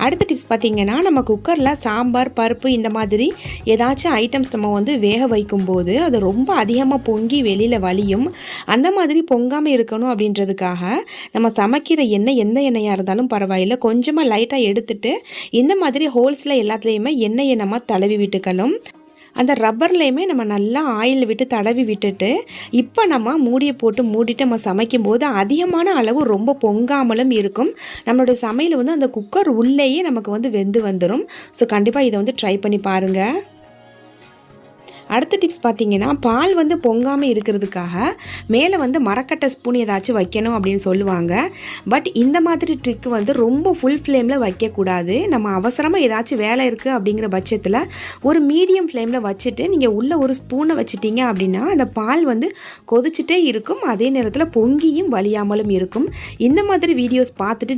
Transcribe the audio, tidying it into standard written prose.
அடுத்த டிப்ஸ் பார்த்திங்கன்னா, நம்ம குக்கரில் சாம்பார், பருப்பு இந்த மாதிரி ஏதாச்சும் ஐட்டம்ஸ் நம்ம வந்து வேக வைக்கும்போது அது ரொம்ப அதிகமாக பொங்கி வெளியில் வலியும். அந்த மாதிரி பொங்காமல் இருக்கணும் அப்படின்றதுக்காக நம்ம சமைக்கிற எண்ணெய் எந்த எண்ணெயாக இருந்தாலும் பரவாயில்லை, கொஞ்சமாக லைட்டாக எடுத்துட்டு இந்த மாதிரி ஹோல்ஸில் எல்லாத்துலேயுமே எண்ணெயை நம்ம தடவி விட்டுக்கணும். அந்த ரப்பர்லேயுமே நம்ம நல்லா ஆயில் விட்டு தடவி விட்டுட்டு இப்போ நம்ம மூடியை போட்டு மூடிட்டு நம்ம சமைக்கும்போது அதிகமான அளவு ரொம்ப பொங்காமலும் இருக்கும். நம்மளுடைய சமையல் வந்து அந்த குக்கர் உள்ளேயே நமக்கு வந்து வெந்து வந்துடும். ஸோ கண்டிப்பாக இதை வந்து ட்ரை பண்ணி பாருங்கள். அடுத்த டிப்ஸ் பார்த்திங்கன்னா, பால் வந்து பொங்காமல் இருக்கிறதுக்காக மேலே வந்து மரக்கட்டை ஸ்பூன் ஏதாச்சும் வைக்கணும் அப்படின்னு சொல்லுவாங்க. பட் இந்த மாதிரி ட்ரிக் வந்து ரொம்ப ஃபுல் ஃப்ளேமில் வைக்கக்கூடாது. நம்ம அவசரமாக ஏதாச்சும் வேலை இருக்குது அப்படிங்கிற பட்சத்தில் ஒரு மீடியம் ஃப்ளேமில் வச்சுட்டு நீங்கள் உள்ளே ஒரு ஸ்பூனை வச்சுட்டிங்க அப்படின்னா அந்த பால் வந்து கொதிச்சுட்டே இருக்கும், அதே நேரத்தில் பொங்கியும் வலியாமலும் இருக்கும். இந்த மாதிரி வீடியோஸ் பார்த்துட்டு